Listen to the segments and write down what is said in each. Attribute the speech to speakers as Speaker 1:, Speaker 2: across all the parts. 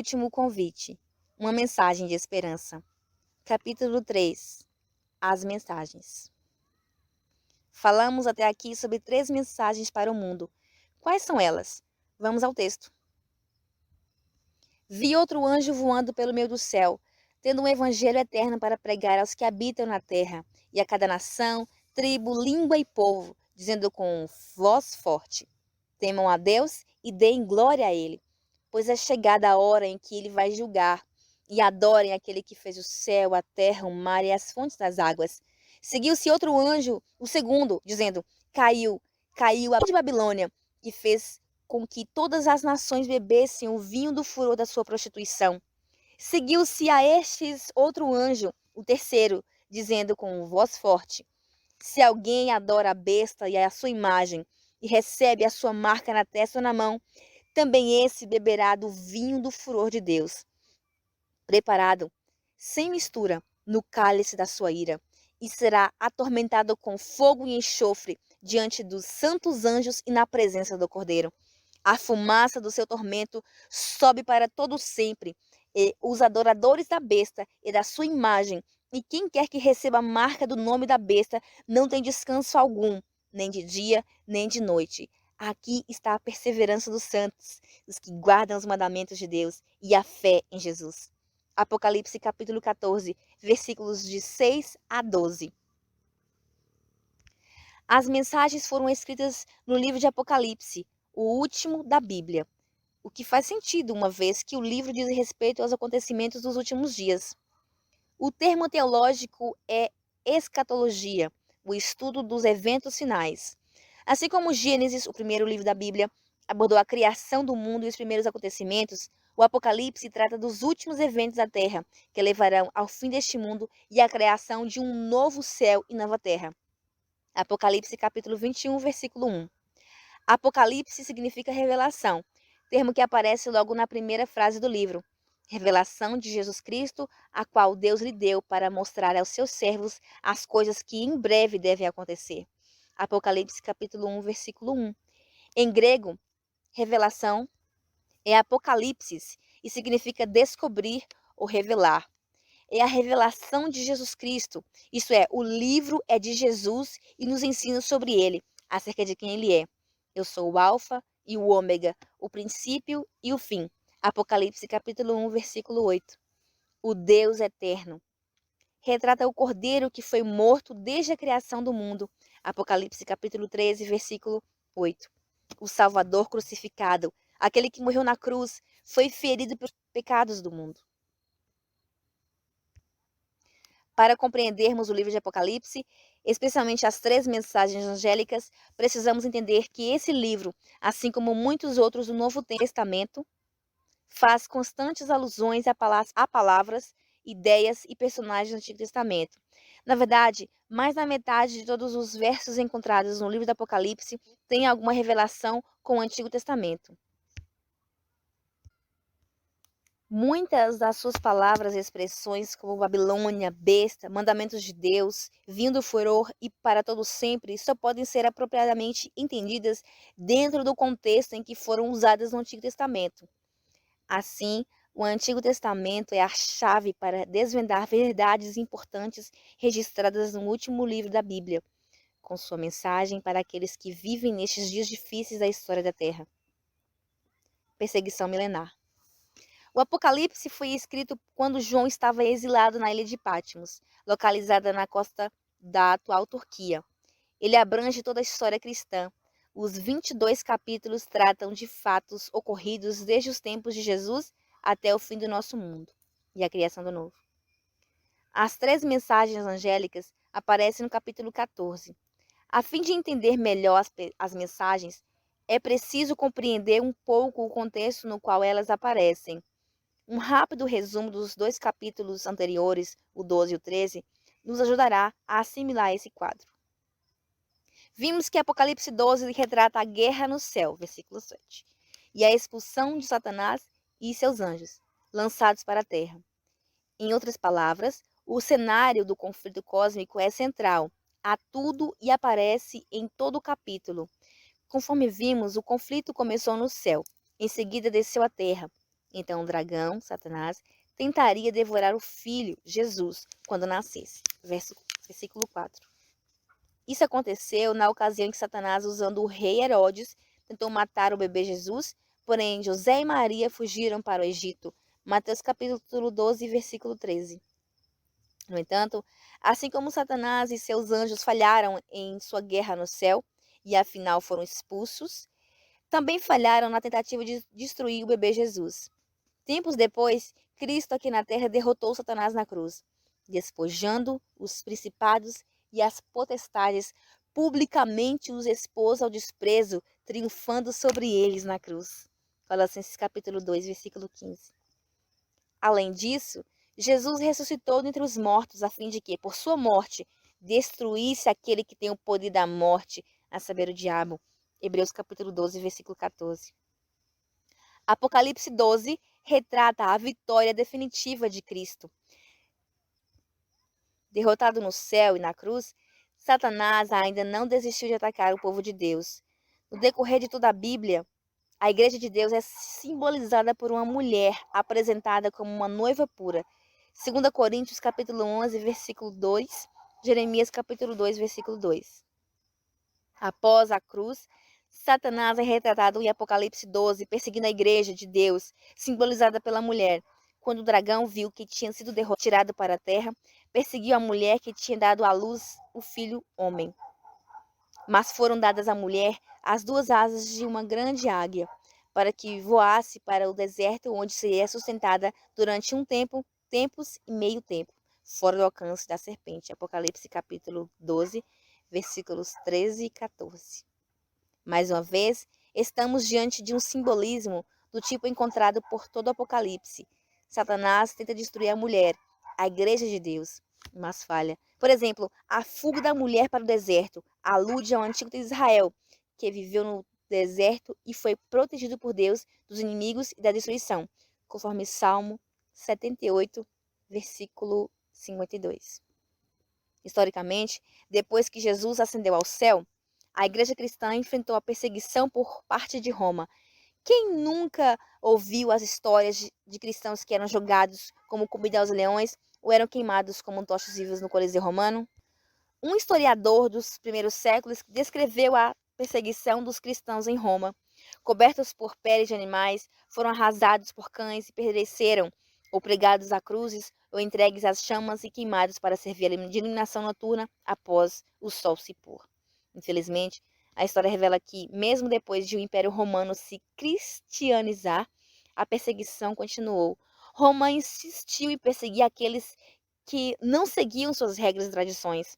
Speaker 1: último convite. Uma mensagem de esperança. Capítulo 3. As mensagens. Falamos até aqui sobre 3 mensagens para o mundo. Quais são elas? Vamos ao texto. Vi outro anjo voando pelo meio do céu, tendo um evangelho eterno para pregar aos que habitam na terra, e a cada nação, tribo, língua e povo, dizendo com voz forte: temam a Deus e deem glória a Ele, pois é chegada a hora em que Ele vai julgar, e adorem aquele que fez o céu, a terra, o mar e as fontes das águas. Seguiu-se outro anjo, o segundo, dizendo: caiu a de Babilônia, que fez com que todas as nações bebessem o vinho do furor da sua prostituição. Seguiu-se a estes outro anjo, o terceiro, dizendo com voz forte: se alguém adora a besta e a sua imagem, e recebe a sua marca na testa ou na mão, também esse beberá do vinho do furor de Deus, preparado, sem mistura, no cálice da sua ira, e será atormentado com fogo e enxofre diante dos santos anjos e na presença do Cordeiro. A fumaça do seu tormento sobe para todo sempre, e os adoradores da besta e da sua imagem, e quem quer que receba a marca do nome da besta, não tem descanso algum, nem de dia, nem de noite. Aqui está a perseverança dos santos, os que guardam os mandamentos de Deus e a fé em Jesus. Apocalipse capítulo 14, versículos de 6 a 12. As mensagens foram escritas no livro de Apocalipse, o último da Bíblia, o que faz sentido, uma vez que o livro diz respeito aos acontecimentos dos últimos dias. O termo teológico é escatologia, o estudo dos eventos finais. Assim como Gênesis, o primeiro livro da Bíblia, abordou a criação do mundo e os primeiros acontecimentos, o Apocalipse trata dos últimos eventos da Terra, que levarão ao fim deste mundo e à criação de um novo céu e nova terra. Apocalipse capítulo 21, versículo 1. Apocalipse significa revelação, termo que aparece logo na primeira frase do livro. Revelação de Jesus Cristo, a qual Deus lhe deu para mostrar aos seus servos as coisas que em breve devem acontecer. Apocalipse capítulo 1, versículo 1. Em grego, revelação é apocalipsis e significa descobrir ou revelar. É a revelação de Jesus Cristo, isto é, o livro é de Jesus e nos ensina sobre ele, acerca de quem ele é. Eu sou o Alfa e o Ômega, o princípio e o fim. Apocalipse capítulo 1, versículo 8. O Deus eterno. Retrata o Cordeiro que foi morto desde a criação do mundo. Apocalipse capítulo 13, versículo 8. O Salvador crucificado, aquele que morreu na cruz, foi ferido pelos pecados do mundo. Para compreendermos o livro de Apocalipse, especialmente as 3 mensagens angélicas, precisamos entender que esse livro, assim como muitos outros do Novo Testamento, faz constantes alusões a palavras, ideias e personagens do Antigo Testamento. Na verdade, mais da metade de todos os versos encontrados no livro do Apocalipse tem alguma revelação com o Antigo Testamento. Muitas das suas palavras e expressões, como Babilônia, besta, mandamentos de Deus, vindo furor e para todo sempre, só podem ser apropriadamente entendidas dentro do contexto em que foram usadas no Antigo Testamento. Assim, o Antigo Testamento é a chave para desvendar verdades importantes registradas no último livro da Bíblia, com sua mensagem para aqueles que vivem nestes dias difíceis da história da Terra. Perseguição milenar. O Apocalipse foi escrito quando João estava exilado na ilha de Patmos, localizada na costa da atual Turquia. Ele abrange toda a história cristã. Os 22 capítulos tratam de fatos ocorridos desde os tempos de Jesus até o fim do nosso mundo e a criação do novo. As 3 mensagens angélicas aparecem no capítulo 14. A fim de entender melhor as mensagens, é preciso compreender um pouco o contexto no qual elas aparecem. Um rápido resumo dos 2 capítulos anteriores, o 12 e o 13, nos ajudará a assimilar esse quadro. Vimos que Apocalipse 12 retrata a guerra no céu, versículo 7, e a expulsão de Satanás e seus anjos, lançados para a terra. Em outras palavras, o cenário do conflito cósmico é central a tudo e aparece em todo o capítulo. Conforme vimos, o conflito começou no céu, em seguida desceu à terra, Então o dragão, Satanás, tentaria devorar o filho, Jesus, quando nascesse. Versículo 4. Isso aconteceu na ocasião em que Satanás, usando o rei Herodes, tentou matar o bebê Jesus, porém José e Maria fugiram para o Egito. Mateus capítulo 12, versículo 13. No entanto, assim como Satanás e seus anjos falharam em sua guerra no céu, e afinal foram expulsos, também falharam na tentativa de destruir o bebê Jesus. Tempos depois, Cristo aqui na terra derrotou Satanás na cruz, despojando os principados e as potestades, publicamente os expôs ao desprezo, triunfando sobre eles na cruz. Colossenses capítulo 2, versículo 15. Além disso, Jesus ressuscitou dentre os mortos, a fim de que, por sua morte, destruísse aquele que tem o poder da morte, a saber, o diabo. Hebreus capítulo 12, versículo 14. Apocalipse 12 retrata a vitória definitiva de Cristo. Derrotado no céu e na cruz, Satanás ainda não desistiu de atacar o povo de Deus. No decorrer de toda a Bíblia, a Igreja de Deus é simbolizada por uma mulher apresentada como uma noiva pura. 2 Coríntios capítulo 11, versículo 2, Jeremias capítulo 2, versículo 2. Após a cruz, Satanás é retratado em Apocalipse 12, perseguindo a Igreja de Deus, simbolizada pela mulher. Quando o dragão viu que tinha sido tirado para a terra, perseguiu a mulher que tinha dado à luz o filho homem. Mas foram dadas à mulher as duas asas de uma grande águia, para que voasse para o deserto, onde seria sustentada durante tempos e meio tempo, fora do alcance da serpente. Apocalipse capítulo 12, versículos 13 e 14. Mais uma vez, estamos diante de um simbolismo do tipo encontrado por todo o Apocalipse. Satanás tenta destruir a mulher, a Igreja de Deus, mas falha. Por exemplo, a fuga da mulher para o deserto alude ao antigo Israel, que viveu no deserto e foi protegido por Deus dos inimigos e da destruição, conforme Salmo 78, versículo 52. Historicamente, depois que Jesus ascendeu ao céu, a igreja cristã enfrentou a perseguição por parte de Roma. Quem nunca ouviu as histórias de cristãos que eram jogados como comida aos leões ou eram queimados como tochas vivas no Coliseu Romano? Um historiador dos primeiros séculos descreveu a perseguição dos cristãos em Roma. Cobertos por peles de animais, foram arrasados por cães e pereceram, ou pregados a cruzes, ou entregues às chamas e queimados para servir de iluminação noturna após o sol se pôr. Infelizmente, a história revela que, mesmo depois de o Império Romano se cristianizar, a perseguição continuou. Roma insistiu em perseguir aqueles que não seguiam suas regras e tradições.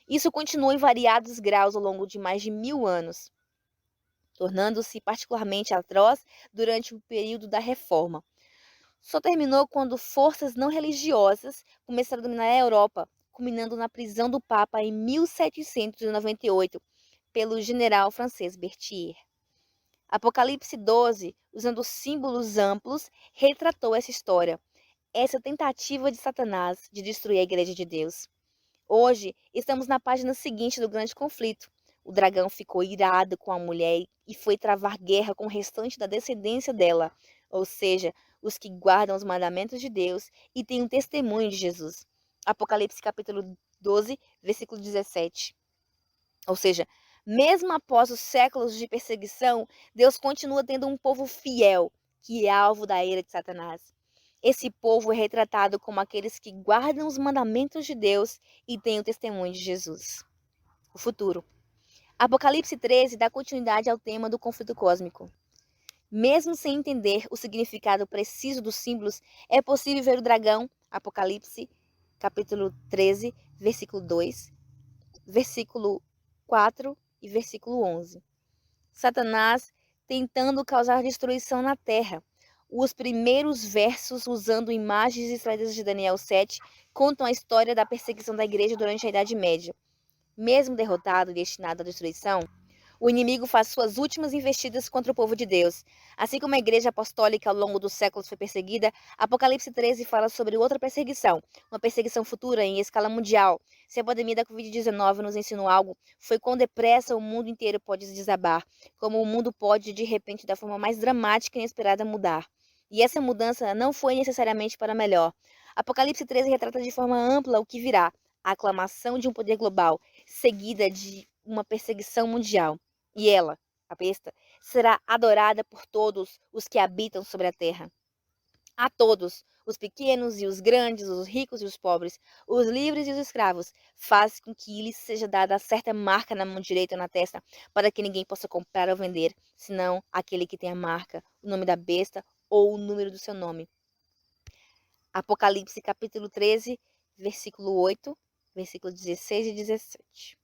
Speaker 1: Isso continuou em variados graus ao longo de mais de 1000 anos, tornando-se particularmente atroz durante o período da Reforma. Só terminou quando forças não religiosas começaram a dominar a Europa, culminando na prisão do Papa em 1798 pelo general francês Berthier. Apocalipse 12, usando símbolos amplos, retratou essa história, essa tentativa de Satanás de destruir a Igreja de Deus. Hoje, estamos na página seguinte do grande conflito. O dragão ficou irado com a mulher e foi travar guerra com o restante da descendência dela, ou seja, os que guardam os mandamentos de Deus e têm um testemunho de Jesus. Apocalipse capítulo 12, versículo 17. Ou seja, mesmo após os séculos de perseguição, Deus continua tendo um povo fiel, que é alvo da ira de Satanás. Esse povo é retratado como aqueles que guardam os mandamentos de Deus e têm o testemunho de Jesus. O futuro. Apocalipse 13 dá continuidade ao tema do conflito cósmico. Mesmo sem entender o significado preciso dos símbolos, é possível ver o dragão, Apocalipse, capítulo 13, versículo 2, versículo 4 e versículo 11. Satanás tentando causar destruição na terra. Os primeiros versos, usando imagens extraídas de Daniel 7, contam a história da perseguição da igreja durante a Idade Média. Mesmo derrotado e destinado à destruição, o inimigo faz suas últimas investidas contra o povo de Deus. Assim como a igreja apostólica ao longo dos séculos foi perseguida, Apocalipse 13 fala sobre outra perseguição, uma perseguição futura em escala mundial. Se a pandemia da Covid-19 nos ensinou algo, foi quão depressa o mundo inteiro pode desabar, como o mundo pode, de repente, da forma mais dramática e inesperada, mudar. E essa mudança não foi necessariamente para melhor. Apocalipse 13 retrata de forma ampla o que virá, a aclamação de um poder global, seguida de uma perseguição mundial. E ela, a besta, será adorada por todos os que habitam sobre a terra. A todos, os pequenos e os grandes, os ricos e os pobres, os livres e os escravos, faz com que lhes seja dada certa marca na mão direita ou na testa, para que ninguém possa comprar ou vender, senão aquele que tem a marca, o nome da besta ou o número do seu nome. Apocalipse capítulo 13, versículo 8, versículo 16 e 17.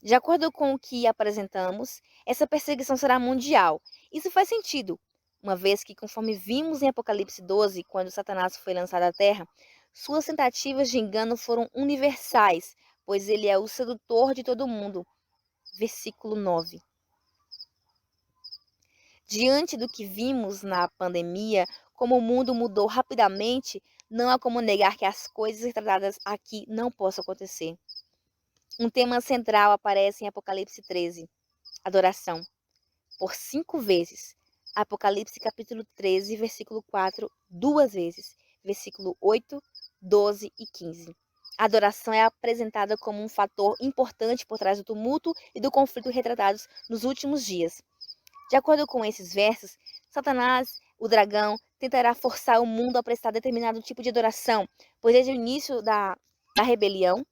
Speaker 1: De acordo com o que apresentamos, essa perseguição será mundial. Isso faz sentido, uma vez que, conforme vimos em Apocalipse 12, quando Satanás foi lançado à terra, suas tentativas de engano foram universais, pois ele é o sedutor de todo mundo. Versículo 9. Diante do que vimos na pandemia, como o mundo mudou rapidamente, não há como negar que as coisas retratadas aqui não possam acontecer. Um tema central aparece em Apocalipse 13, adoração, por 5 vezes. Apocalipse capítulo 13, versículo 4, 2 vezes, versículo 8, 12 e 15. A adoração é apresentada como um fator importante por trás do tumulto e do conflito retratados nos últimos dias. De acordo com esses versos, Satanás, o dragão, tentará forçar o mundo a prestar determinado tipo de adoração, pois desde o início da rebelião,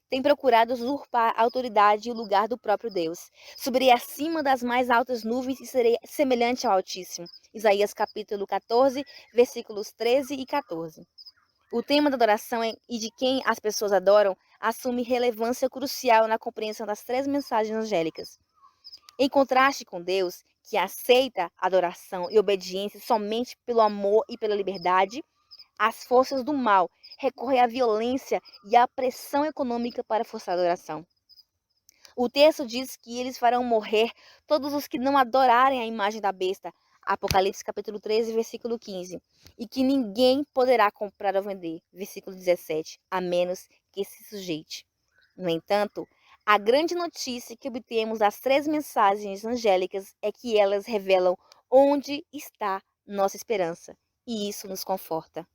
Speaker 1: tem procurado usurpar a autoridade e o lugar do próprio Deus. Subirei acima das mais altas nuvens e serei semelhante ao Altíssimo. Isaías capítulo 14, versículos 13 e 14. O tema da adoração e de quem as pessoas adoram assume relevância crucial na compreensão das 3 mensagens angélicas. Em contraste com Deus, que aceita adoração e obediência somente pelo amor e pela liberdade, as forças do mal recorrem à violência e à pressão econômica para forçar a adoração. O texto diz que eles farão morrer todos os que não adorarem a imagem da besta, Apocalipse capítulo 13, versículo 15, e que ninguém poderá comprar ou vender, versículo 17, a menos que se sujeite. No entanto, a grande notícia que obtemos das 3 mensagens angélicas é que elas revelam onde está nossa esperança, e isso nos conforta.